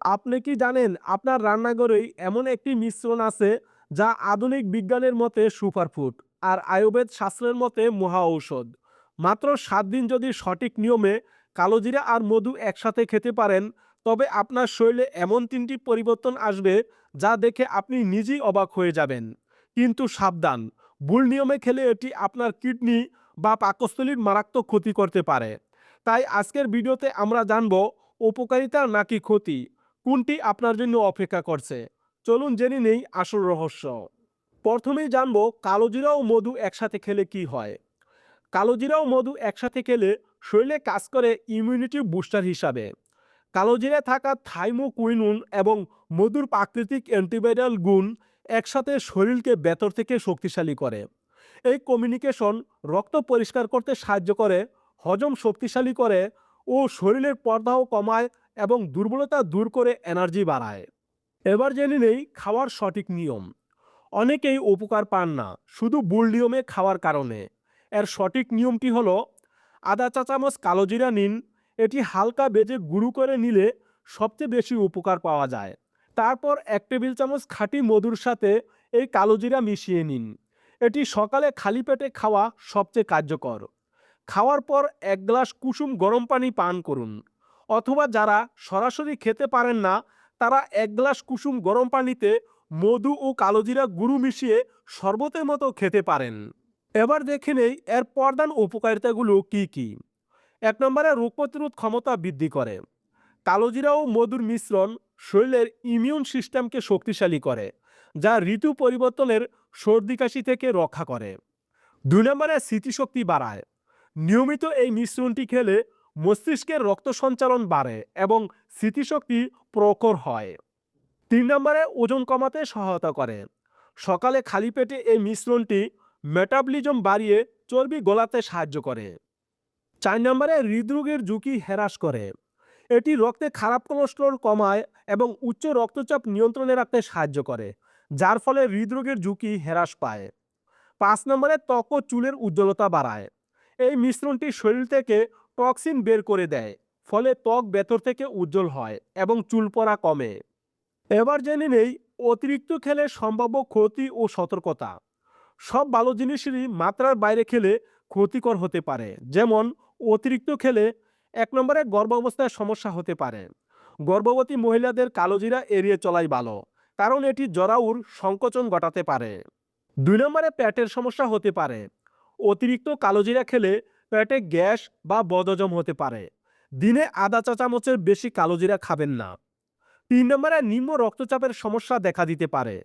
আপনি কি জানেন আপনার রান্নাঘরেই এমন একটি মিশ্রণ আছে যা আধুনিক বিজ্ঞানের মতে সুপারফুড আর আয়ুর্বেদ শাস্ত্রের মতে মহা ঔষধ। মাত্র 7 দিন যদি সঠিক নিয়মে কালোজিরা আর মধু একসাথে খেতে পারেন, তবে আপনার শরীরে এমন 3টি পরিবর্তন আসবে যা দেখে আপনি নিজেই অবাক হয়ে যাবেন। কিন্তু সাবধান, ভুল নিয়মে খেলে এটি আপনার কিডনি বা পাকস্থলীর মারাত্মক ক্ষতি করতে পারে। তাই আজকের ভিডিওতে আমরা জানব উপকারিতা নাকি ক্ষতি, কোনটি আপনার জন্য অপেক্ষা করছে। চলুন জেনে নেই আসল রহস্য। প্রথমেই জানবো কালোজিরা ও মধু একসাথে খেলে কি হয়। কালোজিরা ও মধু একসাথে খেলে শরীরে কাজ করে ইমিউনিটি বুস্টার হিসাবে। কালোজিরায় থাকা থাইমোকুইনুন এবং মধুর প্রাকৃতিক অ্যান্টিভাইরাল গুণ একসাথে শরীরকে ভেতর থেকে শক্তিশালী করে। এই কমিউনিকেশন রক্ত পরিষ্কার করতে সাহায্য করে, হজম শক্তিশালী করে ও শরীরের পর্দাও কমায় এবং দুর্বলতা দূর করে এনার্জি বাড়ায়। এবার জেনে নেই খাওয়ার সঠিক নিয়ম। অনেকেই উপকার পান না শুধু ভুল নিয়মে খাওয়ার কারণে। এর সঠিক নিয়মটি হলো আধা চা চামচ কালোজিরা নিন। এটি হালকা বেজে গুঁড়ো করে নিলে সবচেয়ে বেশি উপকার পাওয়া যায়। তারপর 1 টেবিল চামচ খাঁটি মধুর সাথে এই কালোজিরা মিশিয়ে নিন। এটি সকালে খালি পেটে খাওয়া সবচেয়ে কার্যকর। খাওয়ার পর 1 গ্লাস কুসুম গরম পানি পান করুন, অথবা যারা সরাসরি খেতে পারেন না তারা 1 গ্লাস কুসুম গরম পানিতে মধু ও কালোজিরা গুঁড়ো মিশিয়ে শরবতের মতো খেতে পারেন। এবার দেখে নেই এর প্রধান উপকারিতাগুলো কি কি। 1 নম্বরে রোগ প্রতিরোধ ক্ষমতা বৃদ্ধি করে। কালোজিরা ও মধুর মিশ্রণ শরীরের ইমিউন সিস্টেমকে শক্তিশালী করে, যা ঋতু পরিবর্তনের সর্দি কাশি থেকে রক্ষা করে। 2 নম্বরে স্মৃতিশক্তি বাড়ায়। নিয়মিত এই মিশ্রণটি খেলে মস্তিষ্কের রক্ত সঞ্চালন বাড়ে এবং স্মৃতিশক্তি প্রখর হয়। 3 নম্বরে ওজন কমাতে সহায়তা করে। সকালে খালি পেটে এই মিশ্রণটি মেটাবলিজম বাড়িয়ে চর্বি গলাতে সাহায্য করে। 4 নম্বরে হৃদরোগের ঝুঁকি হ্রাস করে। এটি রক্তে খারাপ কোলেস্টেরল কমায় এবং উচ্চ রক্তচাপ নিয়ন্ত্রণে রাখতে সাহায্য করে, যার ফলে হৃদরোগের ঝুঁকি হ্রাস পায়। 5 নম্বরে ত্বক ও চুলের উজ্জ্বলতা বাড়ায়। এই মিশ্রণটি শরীর থেকে টক্সিন বের করে দেয়, ফলে ত্বক ভেতর থেকে উজ্জ্বল হয় এবং চুল পড়া কমে। এবার জেনে নেই অতিরিক্ত খেলে সম্ভাব্য ক্ষতি ও সতর্কতা। সব ভালো জিনিসেরই মাত্রার বাইরে খেলে ক্ষতিকর হতে পারে। যেমন অতিরিক্ত খেলে 1 নম্বরে গর্ভাবস্থায় সমস্যা হতে পারে। গর্ভবতী মহিলাদের কালোজিরা এড়িয়ে চলাই ভালো, কারণ এটি জরায়ুর সংকোচন ঘটাতে পারে। 2 নম্বরে পেটের সমস্যা হতে পারে। অতিরিক্ত কালোজিরা খেলে পেটে গ্যাস বা বদহজম হতে পারে। দিনে আধা চা চামচের বেশি কালোজিরা খাবেন না। 3 নম্বরে নিম্ন রক্তচাপের সমস্যা দেখা দিতে পারে।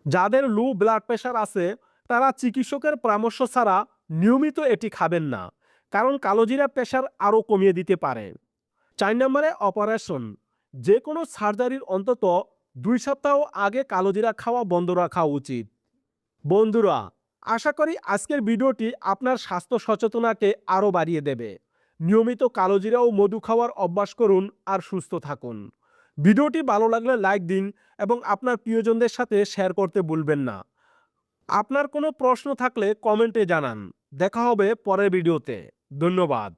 যাদের লো ব্লাড প্রেশার আছে তারা চিকিৎসকের পরামর্শ ছাড়া নিয়মিত এটি খাবেন না, কারণ কালোজিরা প্রেশার আরও কমিয়ে দিতে পারে। 4 নম্বরে অপারেশন। যে কোনো সার্জারির অন্তত 2 সপ্তাহ আগে কালোজিরা খাওয়া বন্ধ রাখা উচিত। বন্ধুরা, আশা করি আজকের ভিডিওটি আপনার স্বাস্থ্য সচেতনাকে আরও বাড়িয়ে দেবে। নিয়মিত কালোজিরা ও মধু খাওয়ার অভ্যাস করুন আর সুস্থ থাকুন। ভিডিওটি ভালো লাগলে লাইক দিন এবং আপনার প্রিয়জনদের সাথে শেয়ার করতে ভুলবেন না। আপনার কোনো প্রশ্ন থাকলে কমেন্টে জানান। দেখা হবে পরের ভিডিওতে। ধন্যবাদ।